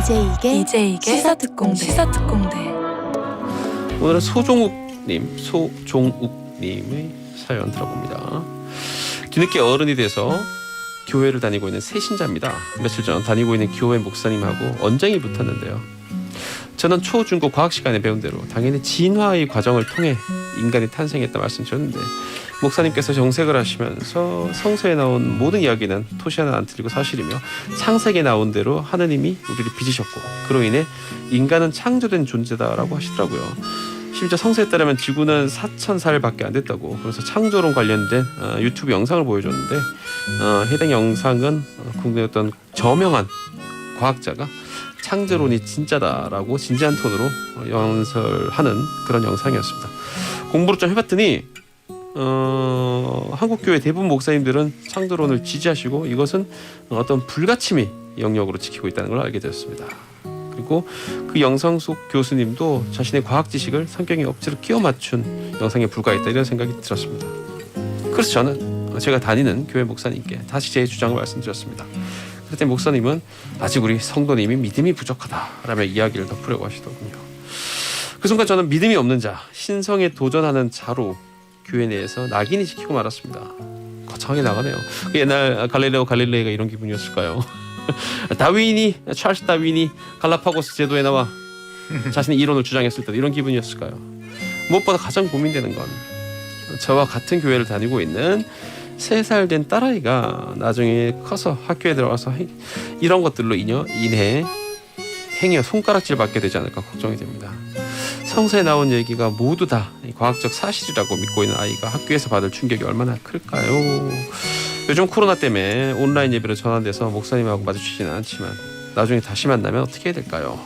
이제 이게 시사특공대. 오늘은 소종욱님의 사연 들어봅니다. 뒤늦게 어른이 돼서 교회를 다니고 있는 새신자입니다. 며칠 전 다니고 있는 교회 목사님하고 언쟁이 붙었는데요. 저는 초, 중, 고 과학 시간에 배운 대로 당연히 진화의 과정을 통해 인간이 탄생했다 말씀드렸는데 목사님께서 정색을 하시면서 성서에 나온 모든 이야기는 토시 하나 안 틀리고 사실이며 창세기에 나온 대로 하느님이 우리를 빚으셨고 그로 인해 인간은 창조된 존재다라고 하시더라고요. 심지어 성서에 따르면 지구는 4,000살밖에 안 됐다고. 그래서 창조론 관련된 유튜브 영상을 보여줬는데 해당 영상은 국내 어떤 저명한 과학자가 창조론이 진짜다라고 진지한 톤으로 연설하는 그런 영상이었습니다. 공부를 좀 해봤더니 한국교회 대부분 목사님들은 창조론을 지지하시고 이것은 어떤 불가침의 영역으로 지키고 있다는 걸 알게 되었습니다. 그리고 그 영상 속 교수님도 자신의 과학 지식을 성경에 억지로 끼워 맞춘 영상에 불과했다 이런 생각이 들었습니다. 그래서 저는 제가 다니는 교회 목사님께 다시 제 주장을 말씀드렸습니다. 그때 목사님은 아직 우리 성도님이 믿음이 부족하다라며 이야기를 덮으려고 하시더군요. 그 순간 저는 믿음이 없는 자, 신성에 도전하는 자로 교회 내에서 낙인이 찍히고 말았습니다. 거창하게 나가네요. 옛날 갈릴레오 갈릴레이가 이런 기분이었을까요? 찰스 다윈이 갈라파고스 제도에 나와 자신의 이론을 주장했을 때 이런 기분이었을까요? 무엇보다 가장 고민되는 건 저와 같은 교회를 다니고 있는 3살 된 딸아이가 나중에 커서 학교에 들어가서 이런 것들로 인해 행여 손가락질 받게 되지 않을까 걱정이 됩니다. 성서에 나온 얘기가 모두 다 과학적 사실이라고 믿고 있는 아이가 학교에서 받을 충격이 얼마나 클까요? 요즘 코로나 때문에 온라인 예배로 전환돼서 목사님하고 마주치지는 않지만 나중에 다시 만나면 어떻게 해야 될까요?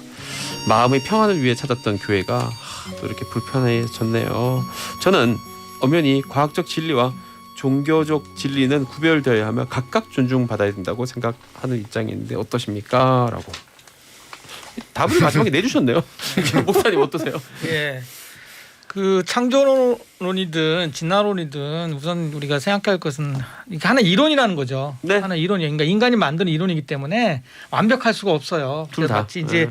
마음의 평안을 위해 찾았던 교회가 또 이렇게 불편해졌네요. 저는 엄연히 과학적 진리와 종교적 진리는 구별되어야 하며 각각 존중받아야 된다고 생각하는 입장인데 어떠십니까? 라고 답을 마지막에 내주셨네요. 목사님 어떠세요? 예. 그 창조론이든 진화론이든 우선 우리가 생각할 것은 이게 하나 이론이라는 거죠. 네. 하나 이론이 그러니까 인간이 만드는 이론이기 때문에 완벽할 수가 없어요. 둘 다. 마치 이제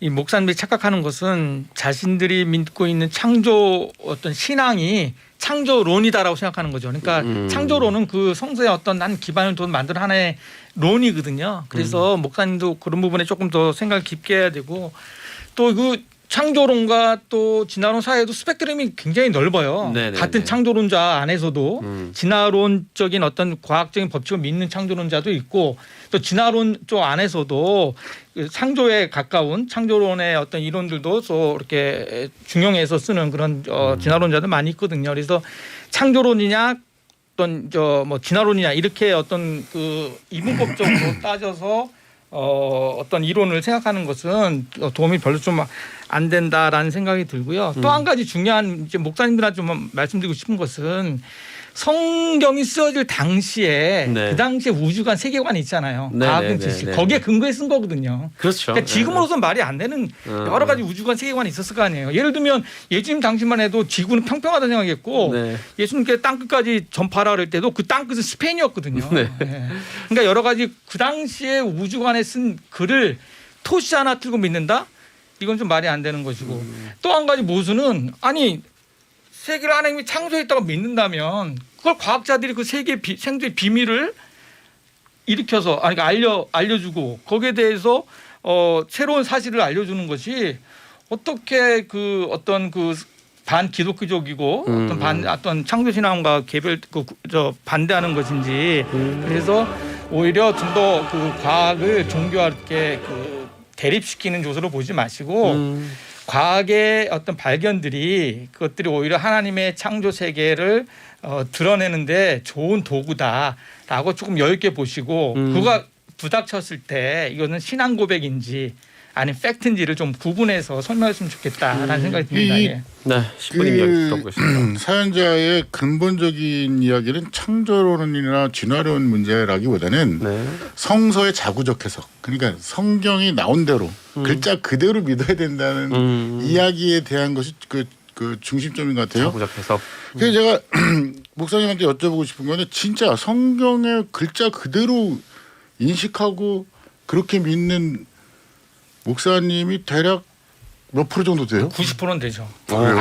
이 목사님들이 착각하는 것은 자신들이 믿고 있는 창조 어떤 신앙이 창조론이다라고 생각하는 거죠. 그러니까 창조론은 그 성서의 어떤 한 기반을 둔 만든 하나의 론이거든요. 그래서 목사님도 그런 부분에 조금 더 생각을 깊게 해야 되고 또 그 창조론과 또 진화론 사이에도 스펙트럼이 굉장히 넓어요. 네네네. 같은 창조론자 안에서도 진화론적인 어떤 과학적인 법칙을 믿는 창조론자도 있고 또 진화론 쪽 안에서도 그 창조에 가까운 창조론의 어떤 이론들도 또 이렇게 중용해서 쓰는 그런 진화론자들 많이 있거든요. 그래서 창조론이냐 어떤 뭐 진화론이냐 이렇게 어떤 그 이분법적으로 따져서 어떤 이론을 생각하는 것은 도움이 별로 좀 안 된다라는 생각이 들고요. 또 한 가지 중요한 이제 목사님들한테 좀 말씀드리고 싶은 것은 성경이 쓰여질 당시에 네. 그 당시에 우주관 세계관이 있잖아요. 네, 과학은 네, 지식 네, 네. 거기에 근거해 쓴 거거든요. 그렇죠. 그러니까 지금으로서는 말이 안 되는 여러 가지 우주관 세계관이 있었을 거 아니에요. 예를 들면 예수님 당시만 해도 지구는 평평하다 생각했고 네. 예수님께 땅끝까지 전파하라 그럴 때도 그 땅끝은 스페인이었거든요. 네. 네. 그러니까 여러 가지 그 당시에 우주관에 쓴 글을 토시 하나 틀고 믿는다? 이건 좀 말이 안 되는 것이고 또 한 가지 모순은 아니 세계를 하나님이 창조했다고 믿는다면 그걸 과학자들이 그 세계 생존의 비밀을 일으켜서 알려주고 거기에 대해서 새로운 사실을 알려주는 것이 어떻게 그 어떤 그 반기독교적이고 어떤 창조신앙과 반대하는 것인지 그래서 오히려 좀 더 그 과학을 종교와 이렇게 그 대립시키는 요소로 보지 마시고 과학의 어떤 발견들이 그것들이 오히려 하나님의 창조 세계를 드러내는데 좋은 도구다라고 조금 여유 있게 보시고 그가 부닥쳤을 때 이거는 신앙 고백인지 아니면 팩트인지를 좀 구분해서 설명했으면 좋겠다라는 생각이 듭니다. 예. 네, 10분 이야기 들어보겠습니다. 사연자의 근본적인 이야기는 창조론이나 진화론 문제라기보다는 네. 성서의 자구적 해석, 그러니까 성경이 나온 대로 글자 그대로 믿어야 된다는 이야기에 대한 것이 그 중심점인 것 같아요. 자구적 해석. 그래서 제가 목사님한테 여쭤보고 싶은 거는 진짜 성경의 글자 그대로 인식하고 그렇게 믿는 목사님이 대략 몇 프로 정도 돼요? 90%는 되죠. 그래요?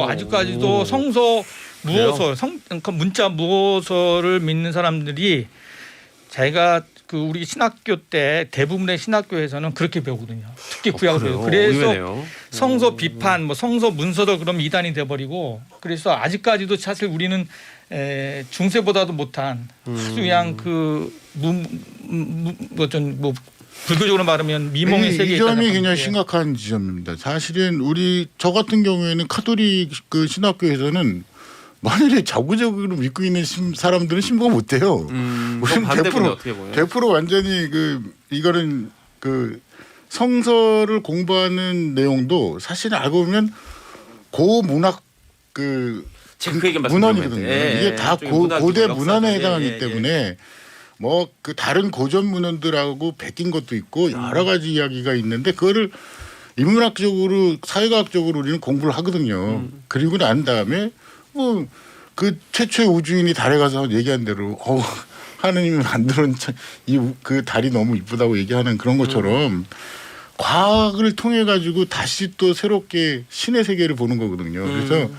아직까지도 성서 무어서 그러니까 문자 무어서를 믿는 사람들이 제가 그 우리 신학교 때 대부분의 신학교에서는 그렇게 배우거든요. 특히 구약을 배우고 그래서 의외네요. 성서 비판, 뭐 성서 문서도 그럼 이단이 돼버리고 그래서 아직까지도 사실 우리는 중세보다도 못한 아주 그냥 그 뭐 불교적으로 말하면 미몽의 세계에 이 점이 있다는 굉장히 건데. 심각한 지점입니다. 사실은 저 같은 경우에는 카톨릭 그 신학교에서는 만일에 자구적으로 믿고 있는 사람들은 신부가 못 돼요. 그럼 반대분이 어떻게 보여요? 100% 완전히 이거는 성서를 공부하는 내용도 사실 알고 보면 고문학 제가 그 얘기 문헌이거든요. 말씀드렸는데. 이게 다 고대 문헌에 해당하기 때문에 뭐 그 다른 고전 문헌들하고 베낀 것도 있고 여러 가지 이야기가 있는데 그거를 인문학적으로 사회과학적으로 우리는 공부를 하거든요. 그리고 난 다음에 뭐 그 최초의 우주인이 달에 가서 얘기한 대로 하느님이 만들어낸 그 달이 너무 이쁘다고 얘기하는 그런 것처럼 과학을 통해 가지고 다시 또 새롭게 신의 세계를 보는 거거든요. 그래서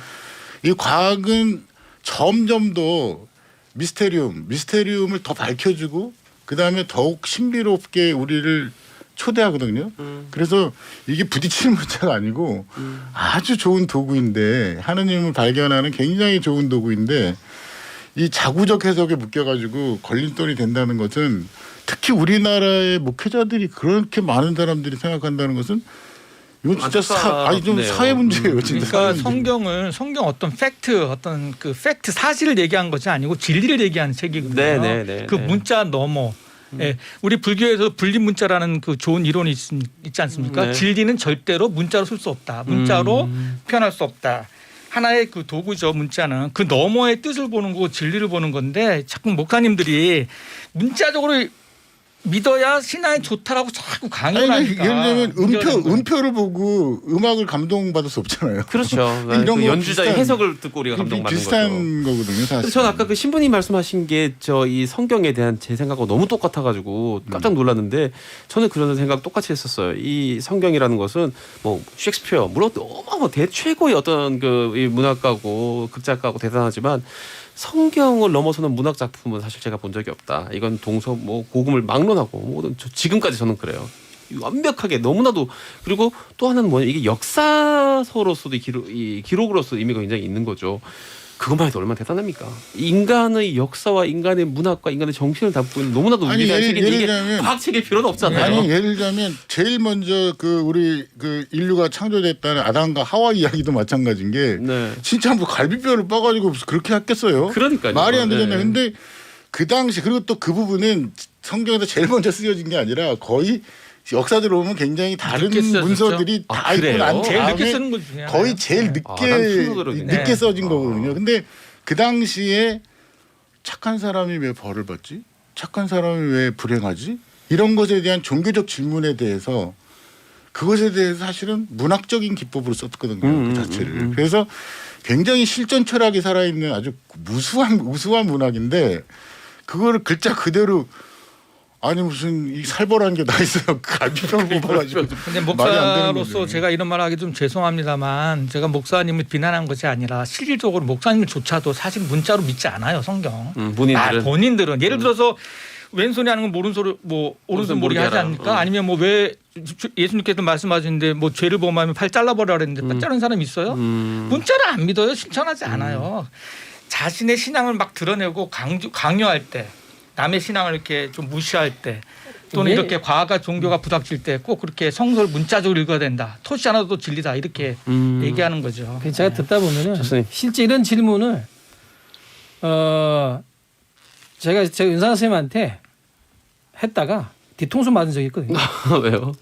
이 과학은 점점 더 미스테리움을 더 밝혀주고 그 다음에 더욱 신비롭게 우리를 초대하거든요. 그래서 이게 부딪히는 문제가 아니고 아주 좋은 도구인데 하느님을 발견하는 굉장히 좋은 도구인데 이 자구적 해석에 묶여가지고 걸림돌이 된다는 것은 특히 우리나라의 목회자들이 그렇게 많은 사람들이 생각한다는 것은 이건 진짜 좀 사회 문제예요. 진짜. 그러니까 성경 어떤 팩트 사실을 얘기한 것이 아니고 진리를 얘기하는 책이거든요. 네. 그 문자 너머. 예, 우리 불교에서 분리 문자라는 그 좋은 이론이 있지 않습니까? 네. 진리는 절대로 문자로 쓸 수 없다. 문자로 표현할 수 없다. 하나의 그 도구죠. 문자는 그 너머의 뜻을 보는 거고 진리를 보는 건데 자꾸 목사님들이 문자적으로 믿어야 신앙이 좋다라고 자꾸 강요를 하니까. 예를 들면 음표를 보고 음악을 감동받을 수 없잖아요. 그렇죠. 이런 그 거 연주자의 비슷한- 해석을 듣고 우리가 감동받는 비슷한 거죠. 거거든요. 사실. 저는 아까 그 신부님 말씀하신 게 이 성경에 대한 제 생각하고 너무 똑같아가지고 깜짝 놀랐는데 저는 그런 생각 똑같이 했었어요. 이 성경이라는 것은 뭐 셰익스피어 물론 너무 대최고의 어떤 이 문학가고 극작가고 대단하지만 성경을 넘어서는 문학 작품은 사실 제가 본 적이 없다. 이건 고금을 막론하고 모든 지금까지 저는 그래요. 완벽하게 너무나도 그리고 또 하나는 뭐냐 이게 역사서로서도 기록으로서 의미가 굉장히 있는 거죠. 그것만 해도 얼마나 대단합니까? 인간의 역사와 인간의 문학과 인간의 정신을 담고 있는 너무나도 위대한 책인데 이게 과학책일 필요는 없잖아요. 아니 예를 들자면 제일 먼저 우리 인류가 창조됐다는 아담과 하와 이야기도 마찬가지인 게 진짜 뭐 갈비뼈를 빻아가지고 그렇게 했겠어요. 그러니까요. 말이 안 되잖아요. 근데 그 당시 그리고 또 그 부분은 성경에서 제일 먼저 쓰여진 게 아니라 거의 역사들 보면 굉장히 다른 문서들이 다 있고 난 제일 늦게 다음에 쓰는 거죠. 거의 제일 늦게 써진 거거든요. 근데 그 당시에 착한 사람이 왜 벌을 받지? 착한 사람이 왜 불행하지? 이런 것에 대한 종교적 질문에 대해서 그것에 대해서 사실은 문학적인 기법으로 썼거든요. 그 자체를. 그래서 굉장히 실전 철학이 살아있는 아주 우수한 문학인데 그거를 글자 그대로 아니 무슨 이 살벌한 게 다 있어요. 갈비뼈를 뽑아가지고. 근데 목사로서 제가 이런 말하기 좀 죄송합니다만 제가 목사님을 비난한 것이 아니라 실질적으로 목사님조차도 사실 문자로 믿지 않아요 성경. 본인들은 예를 들어서 왼손이 하는 건 오른손 모르게 하지 않습니까? 아니면 왜 예수님께서 말씀하시는데 죄를 범하면 팔 잘라버려라 했는데 팔 자른 사람 있어요? 문자를 안 믿어요. 실천하지 않아요. 자신의 신앙을 막 드러내고 강요할 때. 남의 신앙을 이렇게 좀 무시할 때 또는 이렇게 과학과 종교가 부닥칠 때 꼭 그렇게 성서를 문자적으로 읽어야 된다. 토시 하나도 진리다 이렇게 얘기하는 거죠. 제가 듣다 보면은 실제 이런 질문을 제가 윤상 선생님한테 했다가 뒤통수 맞은 적이 있거든요. 왜요?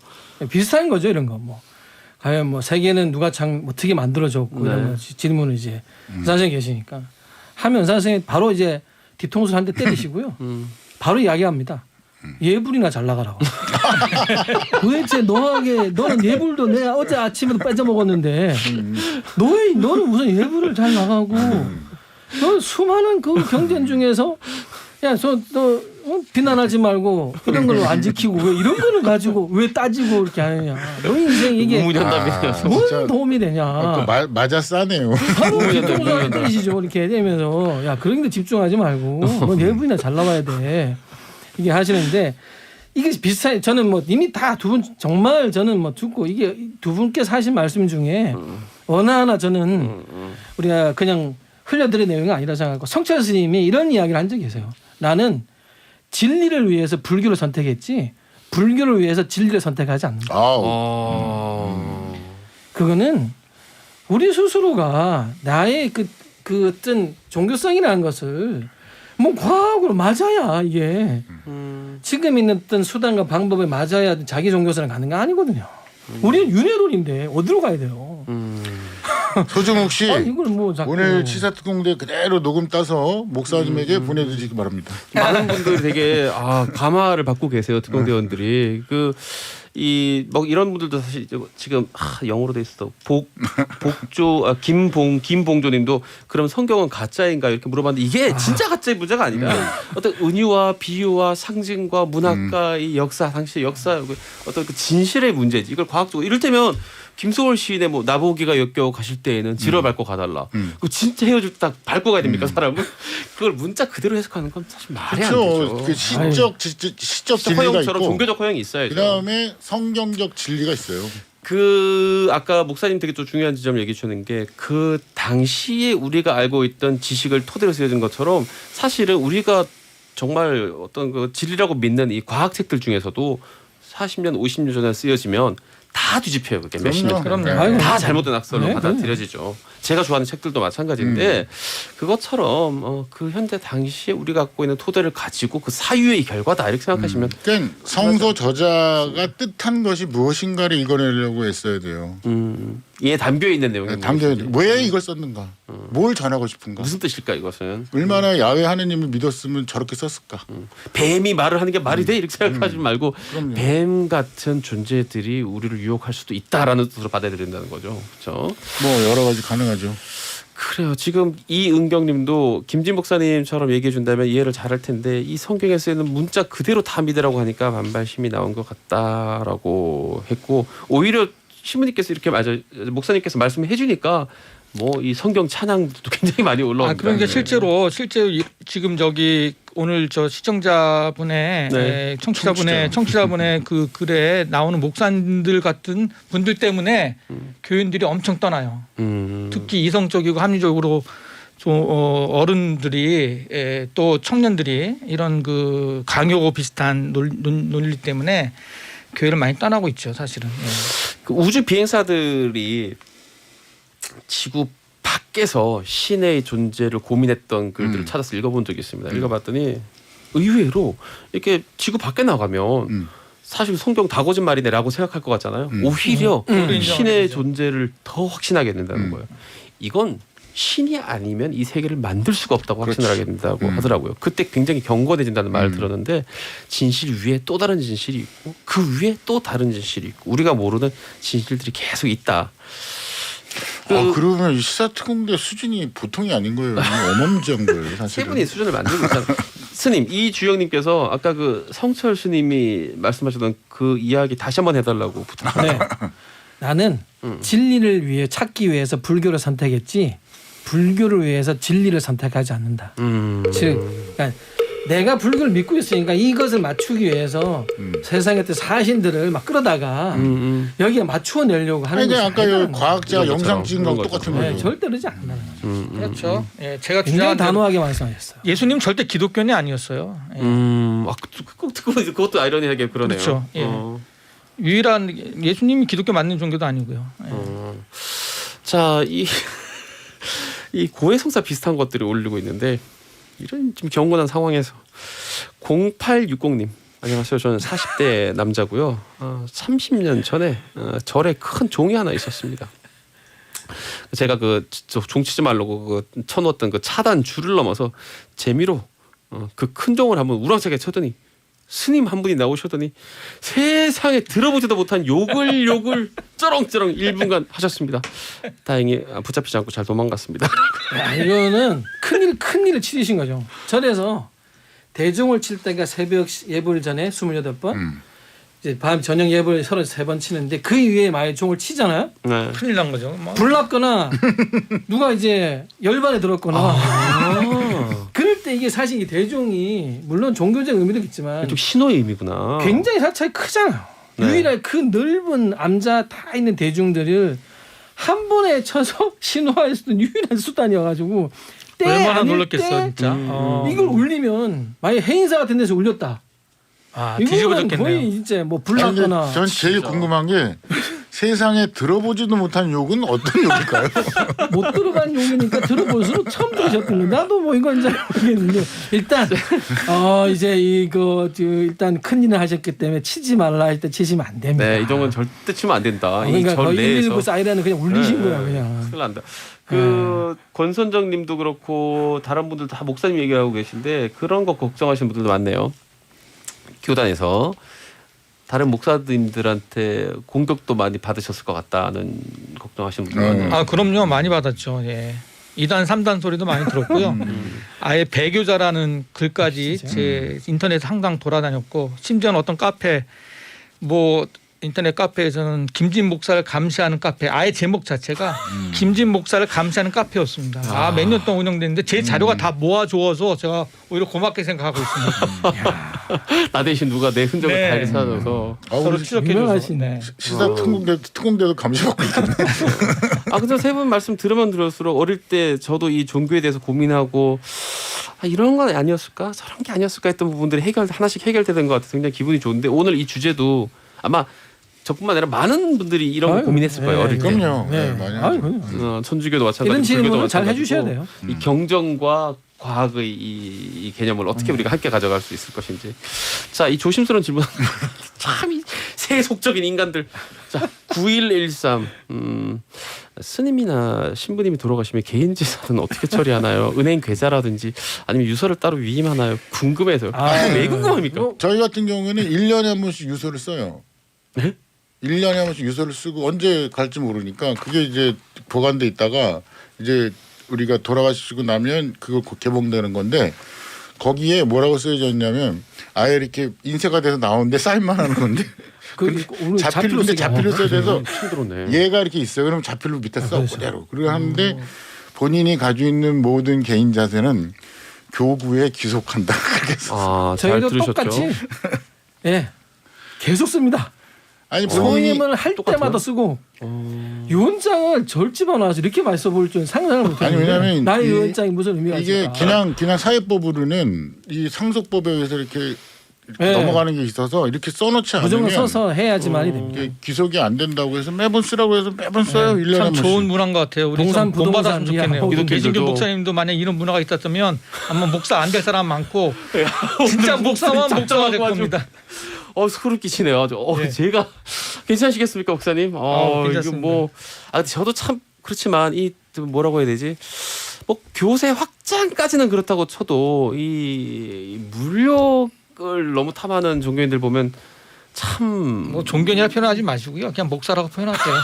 비슷한 거죠 이런 거 과연 세계는 누가 어떻게 만들어졌고 이런 거 질문을 이제 윤상 선생님 계시니까 하면 윤상 선생님 바로 이제 뒤통수를 한 대 때리시고요. 바로 이야기합니다. 예불이나 잘 나가라고. 도대체 너는 예불도 내가 어제 아침에도 뺏어 먹었는데 너는 무슨 예불을 잘 나가고 너 수많은 그 경전 중에서 야 너 비난하지 말고 이런 걸 안 지키고 왜 이런 거를 가지고 왜 따지고 이렇게 하느냐. 너 인생 이게 무문연답이네요. 뭔 도움이 되냐. 맞아 싸네요. 바로 뒤통수를 때리시죠. 이렇게 되면서 야 그런 데 집중하지 말고 너 내부이나 잘 나와야 돼. 이게 하시는데 이게 비슷해. 저는 뭐 이미 다 두 분 정말 저는 뭐 듣고 이게 두 분께서 하신 말씀 중에 어느 하나 저는 우리가 그냥 흘려드릴 내용이 아니라 생각하고 성철 스님이 이런 이야기를 한 적이 있어요. 나는 진리를 위해서 불교를 선택했지 불교를 위해서 진리를 선택하지 않는다. 그거는 우리 스스로가 나의 그 어떤 종교성이라는 것을 뭐 과학으로 맞아야 이게 지금 있는 어떤 수단과 방법에 맞아야 자기 종교성을 가는 거 아니거든요. 우리는 윤회론인데 어디로 가야 돼요? 소중욱 씨 이걸 뭐 자꾸 오늘 치사특공대 그대로 녹음 따서 목사님에게 보내주시기 바랍니다. 많은 분들이 되게 감화를 받고 계세요. 특공대원들이 뭐 이런 분들도 사실 지금 영어로 돼 있어 복조 김봉조님도 그럼 성경은 가짜인가 이렇게 물어봤는데 이게 진짜 가짜의 문제가 아니라 어떤 은유와 비유와 상징과 문학과 이 역사 당시의 역사 어떤 그 진실의 문제지. 이걸 과학적으로 이를테면 김소월 시인의 뭐 나보기가 역겨워 가실 때에는 지러 밟고 가달라. 그 진짜 헤어질 때 딱 밟고 가야 됩니까 사람은? 그걸 문자 그대로 해석하는 건 사실 말이 안 되죠. 그 시적 진리가 허용처럼 있고 종교적 허용이 있어야죠. 그다음에 성경적 진리가 있어요. 아까 목사님 되게 또 중요한 지점을 얘기해 주는 게 그 당시에 우리가 알고 있던 지식을 토대로 쓰여진 것처럼 사실은 우리가 정말 어떤 그 진리라고 믿는 이 과학책들 중에서도 40년, 50년 전에 쓰여지면 다 뒤집혀요. 그게 몇십 년. 그럼요. 다 잘못된 학설로 네, 받아들여지죠. 제가 좋아하는 책들도 마찬가지인데 그것처럼 그 현재 당시에 우리가 갖고 있는 토대를 가지고 그 사유의 결과다 이렇게 생각하시면 그러니까 성서 저자가 뜻한 것이 무엇인가를 읽어내려고 했어야 돼요. 이에 담겨 있는 내용입니다. 왜 이걸 썼는가? 뭘 전하고 싶은가? 무슨 뜻일까 이것은? 얼마나 야훼 하느님을 믿었으면 저렇게 썼을까? 뱀이 말을 하는 게 말이 돼 이렇게 생각하지 말고 그럼요. 뱀 같은 존재들이 우리를 유혹할 수도 있다라는 뜻으로 받아들인다는 거죠. 그렇죠? 뭐 여러 가지 가능하죠. 그래요. 지금 이은경님도 김진 목사님처럼 얘기해 준다면 이해를 잘할 텐데 이 성경에 쓰이는 문자 그대로 다 믿으라고 하니까 반발심이 나온 것 같다라고 했고 오히려 신부님께서 이렇게 목사님께서 말씀해 주니까 뭐 이 성경 찬양도 굉장히 많이 올라옵니다. 그러니까 실제로 지금 저기 오늘 저 시청자분의 청취자분의 그 글에 나오는 목사님들 같은 분들 때문에 교인들이 엄청 떠나요. 특히 이성적이고 합리적으로 어른들이 또 청년들이 이런 그 강요고 비슷한 논리 때문에 교회를 많이 떠나고 있죠, 사실은. 그 우주 비행사들이 지구 밖에서 신의 존재를 고민했던 글들을 찾아서 읽어본 적이 있습니다. 읽어봤더니 의외로 이렇게 지구 밖에 나가면 사실 성경 다 거짓말이네라고 생각할 것 같잖아요. 오히려 신의 존재를 더 확신하게 된다는 거예요. 이건 신이 아니면 이 세계를 만들 수가 없다고 확신하게 된다고 하더라고요. 그때 굉장히 경건해진다는 말을 들었는데 진실 위에 또 다른 진실이 있고 그 위에 또 다른 진실이 있고 우리가 모르는 진실들이 계속 있다. 그러면 이 시사특공대 수준이 보통이 아닌 거예요. 어마무지한 거예요. 사실은. 세 분이 수준을 만들고 있잖아요. 스님 이주영님께서 아까 그 성철 스님이 말씀하셨던 그 이야기 다시 한번 해달라고 부탁드립니다. 네. 나는 진리를 위해 찾기 위해서 불교를 선택했지 불교를 위해서 진리를 선택하지 않는다. 즉, 그러니까 내가 불교를 믿고 있으니까 이것을 맞추기 위해서 세상의 어떤 사신들을 막 끌어다가 여기에 맞추어 내려고 하는 거죠. 아까 과학자 영상 찍은 거랑 똑같은 거죠. 네, 절대 그러지 않는다는 거죠. 그렇죠. 예, 제가 굉장히 주장한 대로 단호하게 말씀하셨어요. 예수님 절대 기독교인이 아니었어요. 예. 그것도 아이러니하게 그러네요. 그렇죠. 예. 유일한 예수님이 기독교 맞는 종교도 아니고요. 예. 자, 이 고해성사 비슷한 것들이 올리고 있는데 이런 좀 경건한 상황에서 0860님 안녕하세요. 저는 40대 남자고요. 30년 전에 절에 큰 종이 하나 있었습니다. 제가 그 종치지 말라고 그 쳐놓았던 그 차단 줄을 넘어서 재미로 그 큰 종을 한번 우렁차게 쳤더니 스님 한 분이 나오셨더니 세상에 들어보지도 못한 욕을 쩌렁쩌렁 1분간 하셨습니다. 다행히 붙잡히지 않고 잘 도망갔습니다. 야, 이거는 큰일을 치르신 거죠. 절에서 대종을 칠 때가 새벽 예불 전에 28번, 이제 밤 저녁 예불 33번 치는데 그 이후에 만약 종을 치잖아요. 네. 큰일 난 거죠. 뭐. 불났거나 누가 이제 열반에 들었거나 그럴 때 이게 사실 이 대종이 물론 종교적 의미도 있지만 좀 신호의 의미구나. 굉장히 사차이 크잖아요. 네. 유일하게 그 넓은 암자 다 있는 대중들을 한 번에 쳐서 신호할 수 있는 유일한 수단이어가지고 때 얼마나 아닐 놀랐겠어 때 진짜. 이걸 울리면 만약 해인사 같은 데서 울렸다. 아 이거는 뒤집어졌겠네요. 거의 진짜 뭐 아니, 불났거나 근데 전 제일 궁금한 게 세상에 들어보지도 못한 욕은 어떤 욕일까요? 못 들어간 용이니까 들어볼수록 처음 들으셨던 거. 나도 뭐 이건 잘 모르겠는데 일단 이제 이거 일단 큰 일을 하셨기 때문에 치지 말라 할 때 치시면 안 됩니다. 네, 이 정도는 절대 치면 안 된다. 그러니까 이절 거의 내에서 119 사이렌은 그냥 울리신 거야 그냥. 큰일 난다. 권선정님도 그렇고 다른 분들 다 목사님 얘기하고 계신데 그런 거 걱정하시는 분들도 많네요. 교단에서 다른 목사님들한테 공격도 많이 받으셨을 것 같다는 걱정하시는 분들 많아요. 아 그럼요 많이 받았죠. 예. 2단 3단 소리도 많이 들었고요. 아예 배교자라는 글까지 제 인터넷 항상 돌아다녔고 심지어는 어떤 카페 뭐 인터넷 카페에서는 김진 목사를 감시하는 카페 아예 제목 자체가 김진 목사를 감시하는 카페였습니다. 몇 년 동안 운영됐는데 제 자료가 다 모아주어서 제가 오히려 고맙게 생각하고 있습니다. 나 대신 누가 내 흔적을 네. 다 이렇게 찾아서 서로 추적해줘서. 유명하시네. 시사 특공대도 감시받고 있겠네. 근데 세 분 말씀 들으면 들을수록 어릴 때 저도 이 종교에 대해서 고민하고 이런 건 아니었을까 저런 게 아니었을까 했던 부분들이 하나씩 해결되는 것 같아서 굉장히 기분이 좋은데 오늘 이 주제도 아마 저뿐만 아니라 많은 분들이 이런 거 고민했을 거예요. 어릴 때. 그럼요. 네. 많이 아유, 하죠. 그럼요. 천주교도 마찬가지고 이런 불교도 질문을 잘 마찬가지고 해주셔야 돼요. 이 경정과 과학의 이 개념을 어떻게 우리가 함께 가져갈 수 있을 것인지. 자, 이 조심스러운 질문. 참 세속적인 인간들. 자, 9113. 스님이나 신부님이 돌아가시면 개인 재산은 어떻게 처리하나요? 은행 계좌라든지 아니면 유서를 따로 위임하나요? 궁금해서요. 왜 궁금합니까? 저희 같은 경우에는 1년에 한 번씩 유서를 써요. 네? 1년에 한 번씩 유서를 쓰고 언제 갈지 모르니까 그게 이제 보관돼 있다가 이제 우리가 돌아가시고 나면 그거 개봉되는 건데 거기에 뭐라고 쓰여져 있냐면 아예 이렇게 인쇄가 돼서 나오는데 사인만 하는 건데 오늘 자필로 근데 자필로 써야 돼서 힘들었네. 얘가 이렇게 있어요. 그럼 자필로 밑에 써 그렇죠. 그대로. 그리고 하는데 본인이 가지고 있는 모든 개인 자산은 교구에 귀속한다. 그래서 잘 저희도 들으셨죠? 똑같이 예 계속 씁니다. 아니 본인이 소임을 할 똑같아요? 때마다 쓰고 유언장을 절집어놔서 이렇게 많이 써볼 줄 상상을 못했는데 아니, 왜냐면 나의 이- 유언장이 무슨 의미가 이게 있을까? 그냥 사회법으로는 이 상속법에 의해서 이렇게 네. 넘어가는 게 있어서 이렇게 써놓지 무조건 않으면 써서 해야지만이 됩니다. 이게 귀속이 안 된다고 해서 매번 쓰라고 해서 매번 써요. 1년에 한 참 번씩. 좋은 문화인 것 같아요. 우리 동산 좀 본받았으면 부동산 좋겠네요. 이하고 우리 개신교 기독교인들도- 목사님도 만약 이런 문화가 있었다면 아마 목사 안 될 사람 많고 진짜 목사만 목사가 될 겁니다. 소름 끼치네요. 아주. 예. 제가 괜찮으시겠습니까, 목사님? 이거 괜찮습니다. 뭐 근데 저도 참 그렇지만 이 뭐라고 해야 되지? 뭐 교세 확장까지는 그렇다고 쳐도 이 물욕을 너무 탐하는 종교인들 보면 참 뭐 종교냐 표현하지 마시고요. 그냥 목사라고 표현할게요.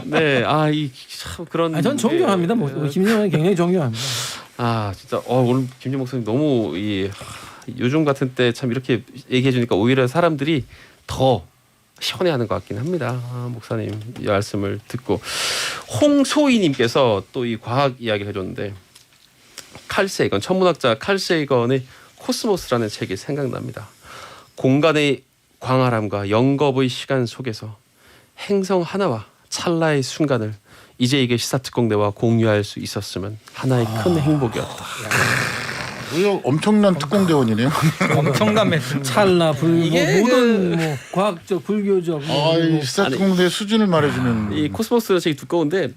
네, 이 참 그런. 전 존경합니다. 뭐 김정은 굉장히 존경합니다. 진짜 오늘 김진 목사님 너무 요즘 같은 때 참 이렇게 얘기해 주니까 오히려 사람들이 더 시원해하는 것 같긴 합니다. 목사님 이 말씀을 듣고 홍소희님께서 또 이 과학 이야기를 해줬는데 칼 세이건 천문학자 칼 세이건의 코스모스라는 책이 생각납니다. 공간의 광활함과 영겁의 시간 속에서 행성 하나와 찰나의 순간을 이제 이게 시사특공대와 공유할 수 있었으면 하나의 큰 행복이었다. 이거 엄청난 특공대원이네요. 엄청난 멘트. 찰나 불 이게 모든 뭐 과학적 불교적 이 시사특공대 수준을 말해주는. 이 코스모스 책이 두꺼운데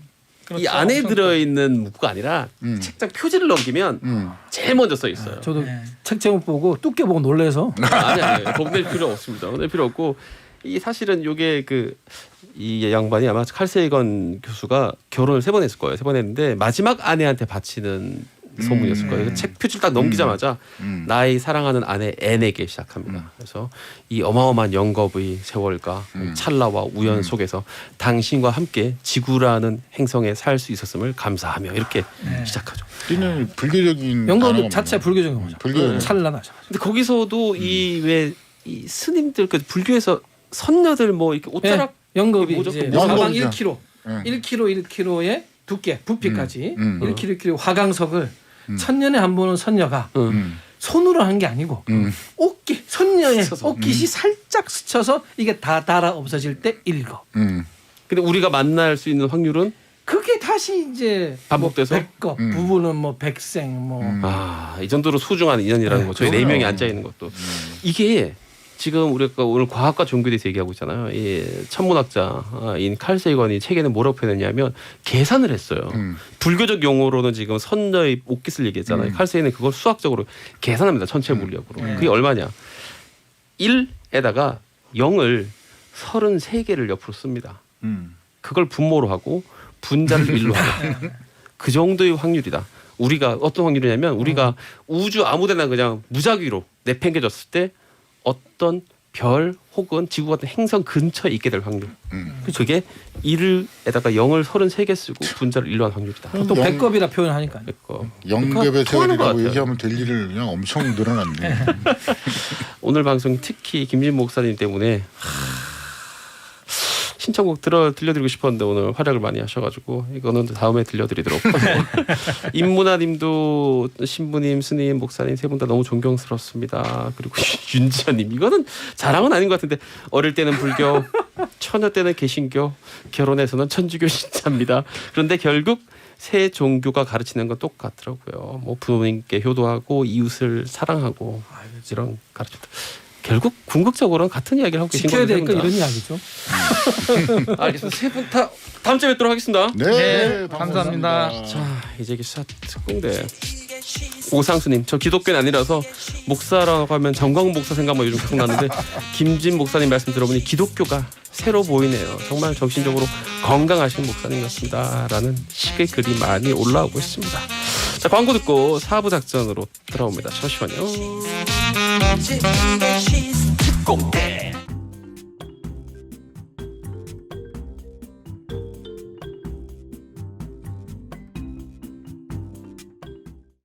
그렇죠. 이 안에 엄청 들어있는 문구가 아니라 책장 표지를 넘기면 제일 먼저 써 있어요. 저도 네. 책 제목 보고 두께 보고 놀래서 아니 겁낼 필요 없습니다. 겁낼 필요 없고 이 사실은 요게 이 양반이 아마 칼 세이건 교수가 결혼을 3번 했을 거예요. 3번 했는데 마지막 아내한테 바치는 소문이었을 거예요. 그 책 표지를 딱 넘기자마자 나의 사랑하는 아내 앤에게 시작합니다. 그래서 이 어마어마한 영겁의 세월과 찰나와 우연 속에서 당신과 함께 지구라는 행성에 살 수 있었음을 감사하며 이렇게 시작하죠. 우리는 불교적인 영겁 단어가 자체 불교적인 거죠. 불교. 찬란하죠. 근데 거기서도 이 스님들 그 불교에서 선녀들 뭐 이렇게 옷자락 영겁이 뭐죠? 이제 뭐 사방 영겁이죠. 1km, 네. 1km의 두께, 부피까지 1km, 1km 화강석을 천년에 한 번은 선녀가 손으로 한 게 아니고 옷깃, 선녀의 옷깃이 살짝 스쳐서 이게 다 달아 없어질 때 일거. 근데 우리가 만날 수 있는 확률은 그게 다시 이제 반복돼서? 뭐 백거 부부는 뭐 백생 뭐 이 정도로 소중한 인연이라는 거. 저희 네 명이 앉아 있는 것도 이게 지금 우리가 오늘 과학과 종교에 대해서 얘기하고 있잖아요. 이 천문학자인 칼 세이건이 책에는 뭐라고 표현했냐면 계산을 했어요. 불교적 용어로는 지금 선녀의 옷깃을 얘기했잖아요. 칼 세이건은 그걸 수학적으로 계산합니다. 전체 물리학으로. 그게 얼마냐? 1에다가 0을 33개를 옆으로 씁니다. 그걸 분모로 하고 분자를 1로 하고 그 정도의 확률이다. 우리가 어떤 확률이냐면 우리가 우주 아무데나 그냥 무작위로 내팽개졌을 때 어떤 별 혹은 지구 같은 행성 근처에 있게 될 확률. 그게 1에다가 0을 33개 쓰고 분자를 1로 한 확률이다. 또 백겁이라 표현하니까. 영ገብ의 통하는 것 세월이라고 같아요. 얘기하면 될 일을 그냥 엄청 늘어났네. 오늘 방송 특히 김진 목사님 때문에 신청곡 들려드리고 싶었는데 오늘 활약을 많이 하셔가지고 이거는 다음에 들려드리도록 하고 임문아님도 신부님, 스님, 목사님 세 분 다 너무 존경스럽습니다. 그리고 윤지연님 이거는 자랑은 아닌 것 같은데 어릴 때는 불교, 처녀 때는 개신교, 결혼해서는 천주교 신자입니다. 그런데 결국 세 종교가 가르치는 건 똑같더라고요. 뭐 부모님께 효도하고 이웃을 사랑하고 이런 가르침들. 결국 궁극적으로는 같은 이야기를 하고 계신 지켜야 될 겁니다. 건 이런 이야기죠. 알겠습니다. 세 분 다 다음 주에 뵙도록 하겠습니다. 네, 감사합니다. 자, 이제 기사 특공대 오상수님, 저 기독교는 아니라서 목사라고 하면 정광 목사 생각만 요즘 계속 나는데 김진 목사님 말씀 들어보니 기독교가 새로 보이네요. 정말 정신적으로 건강하신 목사님 같습니다.라는 식의 글이 많이 올라오고 있습니다. 자, 광고 듣고 4부 작전으로 들어옵니다. 잠시만요. 특공대